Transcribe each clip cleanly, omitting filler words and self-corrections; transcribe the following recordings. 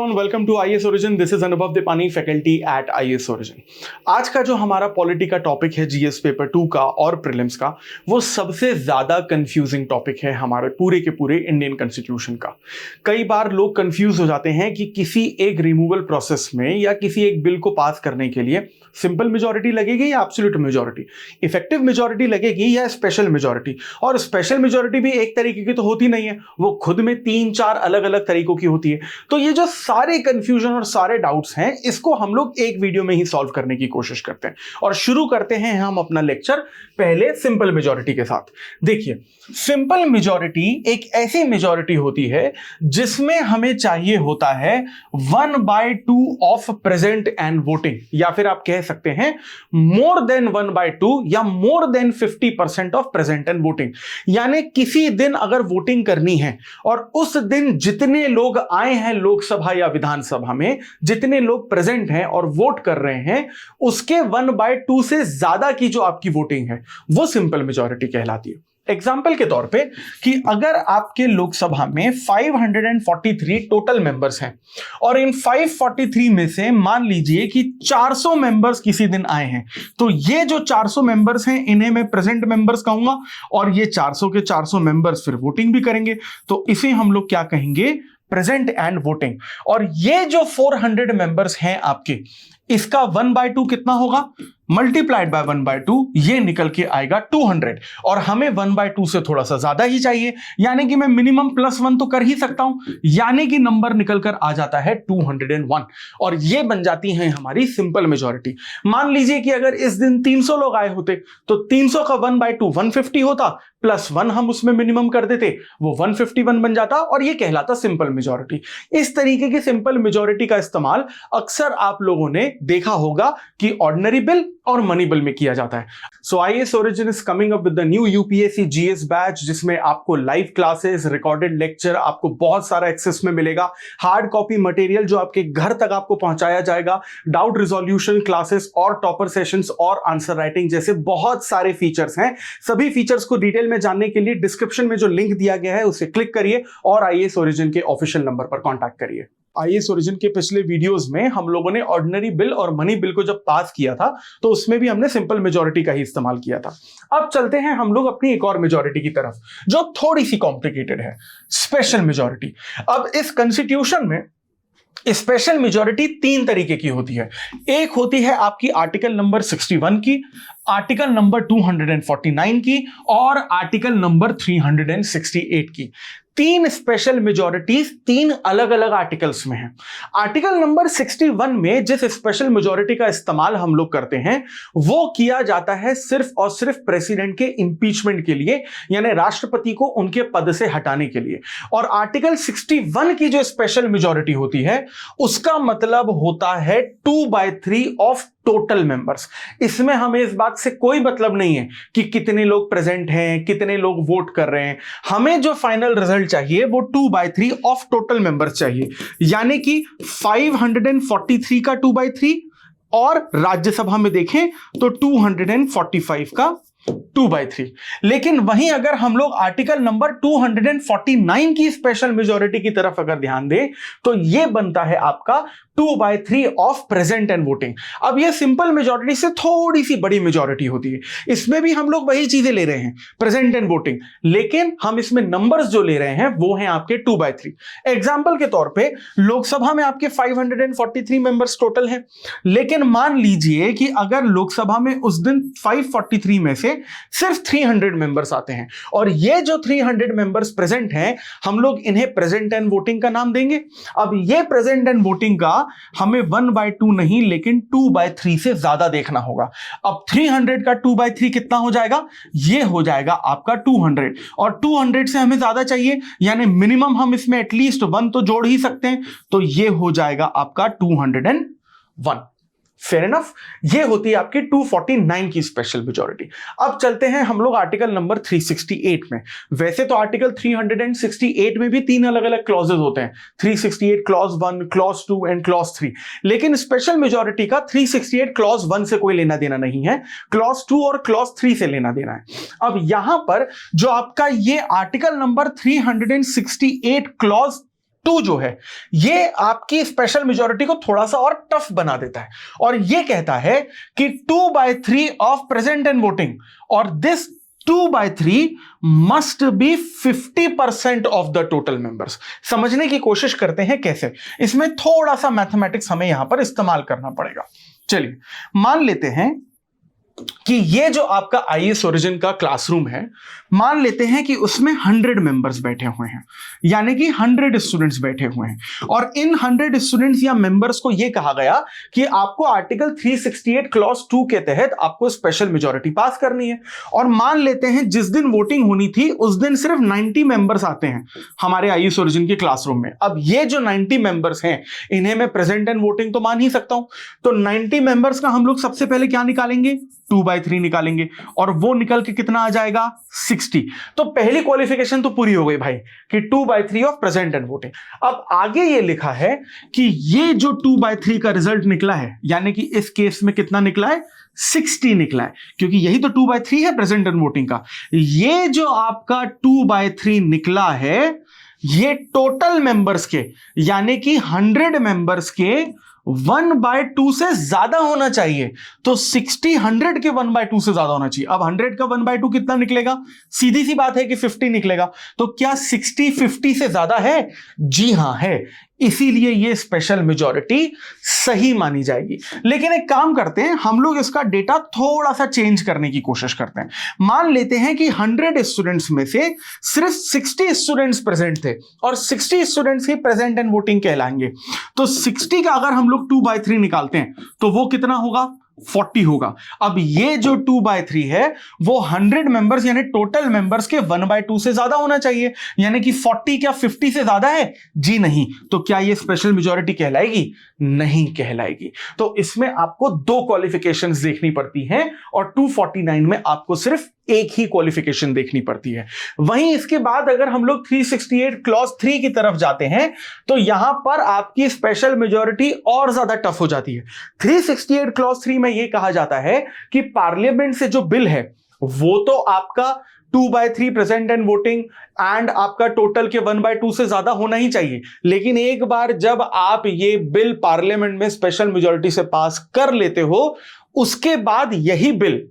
Everyone, welcome to IAS Origin. This is Anubhav Dipani, faculty at IAS Origin. आज का जो हमारा पॉलिटी का टॉपिक है जीएस पेपर 2 का और प्रीलिम्स का, वो सबसे ज्यादा कंफ्यूजिंग टॉपिक है हमारे पूरे के पूरे इंडियन कॉन्स्टिट्यूशन का। कई बार लोग कंफ्यूज हो जाते हैं कि किसी एक रिमूवल प्रोसेस में या किसी एक बिल को पास करने के लिए सिंपल मेजॉरिटी लगेगी या एब्सोल्यूट मेजॉरिटी, इफेक्टिव मेजॉरिटी लगेगी या स्पेशल मेजॉरिटी। और स्पेशल मेजॉरिटी भी एक तरीके की तो होती नहीं है, वो खुद में 3-4 अलग अलग तरीकों की होती है। तो ये जो सारे कंफ्यूजन और सारे डाउट्स हैं, इसको हम लोग एक वीडियो में ही सॉल्व करने की कोशिश करते हैं। और शुरू करते हैं हम अपना लेक्चर पहले सिंपल मेजॉरिटी के साथ। देखिए, सिंपल मेजॉरिटी एक ऐसी मेजॉरिटी होती है जिसमें हमें चाहिए होता है 1/2 ऑफ प्रेजेंट एंड वोटिंग, या फिर आप कह सकते हैं मोर देन 1/2 या more than 50% of present and voting. यानी किसी दिन अगर वोटिंग करनी है और उस दिन जितने लोग आए हैं लोकसभा या विधानसभा में, जितने लोग प्रेजेंट हैं और वोट कर रहे हैं, उसके 1/2 से ज्यादा की जो आपकी वोटिंग है वो सिंपल मेजॉरिटी कहलाती है। एग्जाम्पल के तौर पे कि अगर आपके लोकसभा में 543 टोटल मेंबर्स हैं और इन 543 में से मान लीजिए कि 400 मेंबर्स किसी दिन आए हैं, तो ये जो 400 मेंबर्स हैं इन्हें मैं प्रेजेंट मेंबर्स कहूंगा और ये 400 के 400 मेंबर्स फिर वोटिंग भी करेंगे, तो इसे हम लोग क्या कहेंगे, प्रेजेंट एंड वोटिंग। और ये जो 400 मेंबर्स हैं आपके, इसका 1/2 कितना होगा, मल्टीप्लाइड बाय 1/2, ये निकल के आएगा 200। और हमें 1/2 से थोड़ा सा ज्यादा ही चाहिए, यानी कि मैं मिनिमम +1 तो कर ही सकता हूं, यानी कि नंबर निकल कर आ जाता है 201 और ये बन जाती है हमारी सिंपल मेजॉरिटी। मान लीजिए कि अगर इस दिन 300 लोग आए होते तो 300 का 1/2 150 होता, +1 हम उसमें मिनिमम कर देते, वो 151 बन जाता और ये कहलाता सिंपल मेजॉरिटी। इस तरीके की सिंपल मेजॉरिटी का इस्तेमाल अक्सर आप लोगों ने देखा होगा कि ऑर्डिनरी बिल और मनी बिल में किया जाता है। So IAS origin is coming up with the new UPSC GS batch, जिसमें आपको लाइव क्लासेस, रिकॉर्डेड लेक्चर, आपको बहुत सारा एक्सेस में मिलेगा, हार्ड कॉपी मटेरियल जो आपके घर तक आपको पहुंचाया जाएगा, डाउट रिजोल्यूशन क्लासेस और टॉपर सेशंस और आंसर राइटिंग जैसे बहुत सारे फीचर्स हैं। सभी फीचर्स को डिटेल में जानने के लिए डिस्क्रिप्शन में जो लिंक दिया गया है उसे क्लिक करिए और आईएएस ओरिजिन के ऑफिशियल नंबर पर कॉन्टैक्ट करिए। आईएएस ओरिजिन के पिछले वीडियोस में हम लोगों ने ऑर्डिनरी बिल और मनी बिल को जब पास किया था तो उसमें भी हमने सिंपल मेजॉरिटी का ही इस्तेमाल किया था। अब चलते हैं हम लोग अपनी एक और मेजॉरिटी की तरफ जो थोड़ी सी कॉम्प्लिकेटेड है, स्पेशल मेजॉरिटी। अब इस कॉन्स्टिट्यूशन में स्पेशल मेजॉरिटी 3 तरीके की होती है। एक होती है आपकी आर्टिकल नंबर 61 की, आर्टिकल नंबर 249 की और आर्टिकल नंबर 368 की। 3 स्पेशल मेजॉरिटीज 3 अलग अलग आर्टिकल्स में हैं। आर्टिकल नंबर 61 में जिस स्पेशल मेजॉरिटी का इस्तेमाल हम लोग करते हैं वो किया जाता है सिर्फ और सिर्फ प्रेसिडेंट के इंपीचमेंट के लिए, यानी राष्ट्रपति को उनके पद से हटाने के लिए। और आर्टिकल 61 की जो स्पेशल मेजॉरिटी होती है उसका मतलब होता है 2/3 ऑफ टोटल मेंबर्स। इसमें हमें इस बात से कोई मतलब नहीं है कि कितने लोग प्रेजेंट हैं, कितने लोग वोट कर रहे हैं। हमें जो फाइनल रिजल्ट चाहिए वो 2/3 ऑफ टोटल मेंबर्स चाहिए, यानी कि 543 का 2/3 और राज्यसभा में देखें तो 245 का 2/3। लेकिन वहीं अगर हम लोग आर्टिकल नंबर 249 की स्पेशल मेजॉरिटी की तरफ अगर ध्यान दें तो यह बनता है आपका 2/3 ऑफ प्रेजेंट एंड वोटिंग। अब यह सिंपल मेजॉरिटी से थोड़ी सी बड़ी मेजॉरिटी होती है, इसमें भी हम लोग वही चीजें ले रहे हैं, प्रेजेंट एंड वोटिंग, लेकिन हम इसमें नंबर्स जो ले रहे हैं वो हैं आपके 2/3। एग्जाम्पल के तौर पे लोकसभा में आपके 543 मेंबर्स टोटल हैं, लेकिन मान लीजिए कि अगर लोकसभा में उस दिन 543 में से सिर्फ 300 मेंबर्स आते हैं और ये जो 300 मेंबर्स प्रेजेंट हैं, हम लोग इन्हें प्रेजेंट एंड वोटिंग का नाम देंगे। अब ये प्रेजेंट एंड वोटिंग का हमें 1/2 नहीं लेकिन 2/3 से ज्यादा देखना होगा। अब 300 का 2/3 कितना हो जाएगा, ये हो जाएगा आपका 200 और 200 से हमें ज्यादा चाहिए, यानी मिनिमम हम इसमें एटलीस्ट 1 तो जोड़ ही सकते हैं, तो ये हो जाएगा आपका 201। फेयर इनफ, ये होती है आपकी 249 की स्पेशल मेजॉरिटी। अब चलते हैं हम लोग आर्टिकल नंबर 368 में। वैसे तो आर्टिकल 368 में भी 3 अलग अलग क्लॉजेस होते हैं, 368 क्लॉज 1, क्लॉज 2 एंड क्लॉज 3, लेकिन स्पेशल मेजॉरिटी का 368 क्लॉज 1 से कोई लेना देना नहीं है, क्लॉज 2 और क्लॉज 3 से लेना देना है। अब यहां पर जो आपका ये आर्टिकल नंबर 368 क्लॉज 2 जो है ये आपकी स्पेशल मेजॉरिटी को थोड़ा सा और टफ बना देता है और ये कहता है कि 2/3 ऑफ प्रेजेंट एंड वोटिंग और this 2/3 must be 50% of the total members. समझने की कोशिश करते हैं कैसे, इसमें थोड़ा सा मैथमेटिक्स हमें यहां पर इस्तेमाल करना पड़ेगा। चलिए मान लेते हैं कि ये जो आपका आईएएस ओरिजिन का क्लासरूम है, मान लेते हैं कि उसमें 100 मेंबर्स बैठे हुए हैं, यानी कि 100 स्टूडेंट्स बैठे हुए हैं और इन 100 स्टूडेंट्स या मेंबर्स को यह कहा गया कि आपको आर्टिकल 368 क्लॉज 2 के तहत आपको स्पेशल मेजॉरिटी पास करनी है। और मान लेते हैं जिस दिन वोटिंग होनी थी उस दिन सिर्फ 90 मेंबर्स आते हैं हमारे आईएएस ओरिजिन के क्लासरूम में। अब ये जो 90 मेंबर्स हैं इन्हें मैं प्रेजेंट एंड वोटिंग तो मान ही सकता हूं, तो 90 मेंबर्स का हम लोग सबसे पहले क्या निकालेंगे, 2/3 निकालेंगे और वो निकल के कितना आ जाएगा, 60। तो पहली क्वालिफिकेशन तो पूरी हो गई भाई कि 2/3 ऑफ प्रेजेंट एंड वोटिंग। अब आगे ये लिखा है कि ये जो 2/3 का रिजल्ट निकला है, यानी कि इस केस में कितना निकला है, 60 निकला है, क्योंकि यही तो 2/3 है प्रेजेंट एंड वोटिंग का। ये जो आपका 2/3 निकला है ये टोटल मेंबर्स के, यानी कि 100 मेंबर्स के 1/2 से ज्यादा होना चाहिए। तो 60 100 के 1/2 से ज्यादा होना चाहिए। अब 100 का 1/2 कितना निकलेगा, सीधी सी बात है कि 50 निकलेगा। तो क्या 60 50 से ज्यादा है, जी हां है, इसीलिए ये स्पेशल मेजॉरिटी सही मानी जाएगी। लेकिन एक काम करते हैं, हम लोग इसका डेटा थोड़ा सा चेंज करने की कोशिश करते हैं। मान लेते हैं कि 100 स्टूडेंट्स में से सिर्फ 60 स्टूडेंट्स प्रेजेंट थे और 60 स्टूडेंट्स ही प्रेजेंट एंड वोटिंग कहलाएंगे। तो 60 का अगर हम लोग 2/3 निकालते हैं तो वो कितना होगा, 40 होगा। अब ये जो 2/3 है वो 100 मेंबर्स यानी टोटल मेंबर्स के 1/2 से ज्यादा होना चाहिए, यानी कि 40 क्या 50 से ज्यादा है, जी नहीं। तो क्या ये स्पेशल मेजॉरिटी कहलाएगी, नहीं कहलाएगी। तो इसमें आपको 2 क्वालिफिकेशंस देखनी पड़ती हैं और 249 में आपको सिर्फ एक ही क्वालिफिकेशन देखनी पड़ती है। वहीं इसके बाद अगर हम लोग 368 क्लॉज 3 की तरफ जाते हैं तो यहां पर आपकी स्पेशल मेजॉरिटी और ज्यादा टफ हो जाती है। 368 क्लॉज 3 में यह कहा जाता है कि पार्लियामेंट से जो बिल है वो तो आपका 2/3 प्रेजेंट एंड वोटिंग एंड आपका टोटल के 1/2 से ज्यादा होना ही चाहिए। लेकिन एक बार जब आप ये बिल पार्लियामेंट में स्पेशल मेजॉरिटी से पास कर लेते हो, उसके बाद यही बिल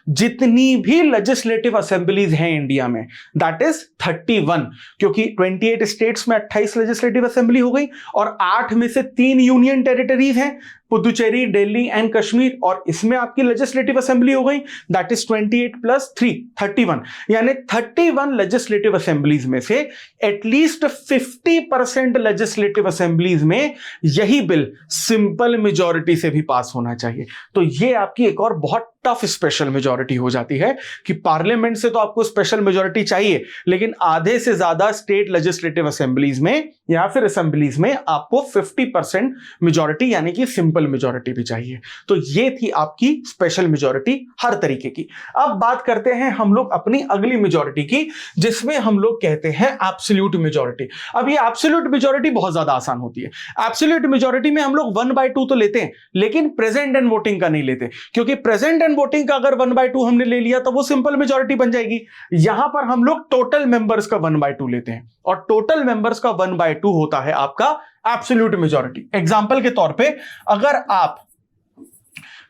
जितनी भी लेजिस्लेटिव असेंबलीज हैं इंडिया में, दैट इज 31, क्योंकि 28 स्टेट्स में 28 लेजिस्लेटिव असेंबली हो गई और 8 में से 3 यूनियन टेरिटरीज हैं, पुदुचेरी, दिल्ली एंड कश्मीर, और इसमें आपकी लेजिस्लेटिव असेंबली हो गई, दैट इज 28 + 3 31, यानी 31 लेजिस्लेटिव असेंबलीज में से एटलीस्ट 50% लेजिस्लेटिव असेंबलीज में यही बिल सिंपल मेजॉरिटी से भी पास होना चाहिए। तो ये आपकी एक और बहुत टफ स्पेशल मेजॉरिटी हो जाती है कि पार्लियामेंट से तो आपको स्पेशल मेजॉरिटी चाहिए, लेकिन आधे से ज्यादा स्टेट लेजिस्लेटिव असेंबलीज में या फिर असेंबलीज में आपको 50% मेजॉरिटी यानी कि सिंपल मेजॉरिटी भी चाहिए। तो ये थी आपकी स्पेशल मेजॉरिटी हर तरीके की। अब बात करते हैं हम लोग अपनी अगली मेजॉरिटी की, जिसमें हम लोग कहते हैं एब्सोल्यूट मेजॉरिटी। अब ये एब्सोल्यूट मेजॉरिटी बहुत ज्यादा आसान होती है। एब्सोल्यूट मेजॉरिटी में हम लोग 1/2 तो लेते हैं, लेकिन प्रेजेंट एंड वोटिंग का नहीं लेते, क्योंकि प्रेजेंट एंड वोटिंग का अगर 1/2 हमने ले लिया तो वो सिंपल मेजॉरिटी बन जाएगी। यहां पर हम लोग टोटल मेंबर्स का 1/2 लेते हैं और टोटल मेंबर्स का 1/2 होता है आपका एब्सोल्यूट मेजॉरिटी। एग्जांपल के तौर पे अगर आप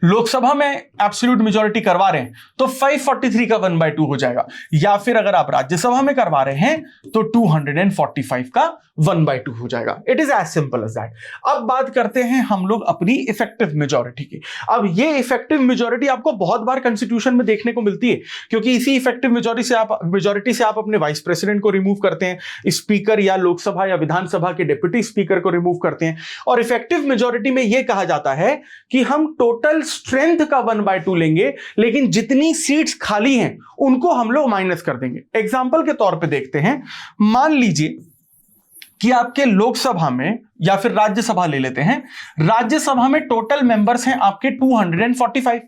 लोकसभा में एब्सोल्यूट मेजॉरिटी करवा रहे हैं तो 543 का 1/2 हो जाएगा, या फिर अगर आप राज्यसभा में करवा रहे हैं तो 245 का 1/2 हो जाएगा। It is as simple as that. अब बात करते हैं हम लोग अपनी इफेक्टिव मेजॉरिटी की। अब ये इफेक्टिव मेजॉरिटी आपको बहुत बार कॉन्स्टिट्यूशन में देखने को मिलती है, क्योंकि इसी इफेक्टिव मेजॉरिटी से आप अपने वाइस प्रेसिडेंट को रिमूव करते हैं, स्पीकर या लोकसभा या विधानसभा के डिप्टी स्पीकर को रिमूव करते हैं। और इफेक्टिव मेजॉरिटी में यह कहा जाता है कि हम टोटल स्ट्रेंथ का 1/2 लेंगे, लेकिन जितनी सीट्स खाली हैं उनको हम लोग माइनस कर देंगे। एग्जाम्पल के तौर पे देखते हैं, मान लीजिए कि आपके लोकसभा में या फिर राज्यसभा ले लेते हैं, राज्यसभा में टोटल मेंबर्स हैं आपके 245।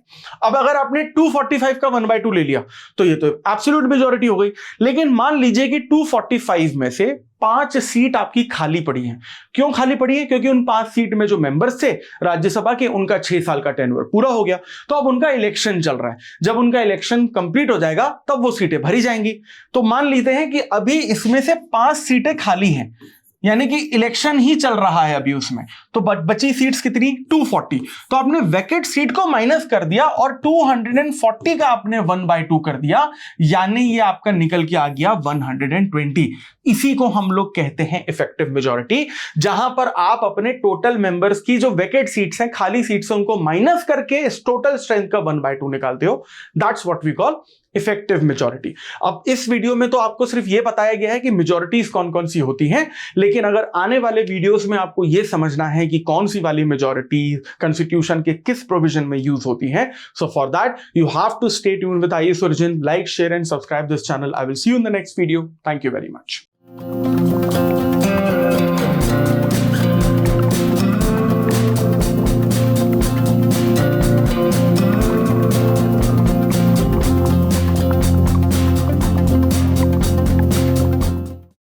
अब अगर आपने 245 का 1/2 ले लिया तो ये तो एब्सोल्यूट मेजॉरिटी हो गई। लेकिन मान लीजिए कि 245 में से 5 सीट आपकी खाली पड़ी हैं। क्यों खाली पड़ी है? क्योंकि उन 5 सीट में जो मेंबर्स थे राज्यसभा के, उनका 6 साल का टेन्योर पूरा हो गया, तो अब उनका इलेक्शन चल रहा है। जब उनका इलेक्शन कंप्लीट हो जाएगा तब वो सीटें भरी जाएंगी। तो मान लेते हैं कि अभी इसमें से 5 सीटें खाली हैं, यानी कि इलेक्शन ही चल रहा है अभी उसमें, तो बची सीट्स कितनी 240, तो आपने वैकेंट सीट को माइनस कर दिया और 240 का आपने 1/2 कर दिया, यानी ये आपका निकल के आ गया 120। इसी को हम लोग कहते हैं इफेक्टिव मेजॉरिटी, जहां पर आप अपने टोटल मेंबर्स की जो वैकेंट सीट्स हैं, खाली सीट्स हैं, उनको माइनस करके इस टोटल स्ट्रेंथ का 1/2 निकालते हो। That's what we call effective majority. अब इस वीडियो में तो आपको सिर्फ यह बताया गया है कि मेजॉरिटीज कौन कौन सी होती हैं, लेकिन अगर आने वाले वीडियोस में आपको यह समझना है कि कौन सी वाली मेजॉरिटी कॉन्स्टिट्यूशन के किस प्रोविजन में यूज होती है, so for that you have to stay tuned with IAS Origin. Like, share and subscribe this channel. I will see you in the next video. Thank you very much.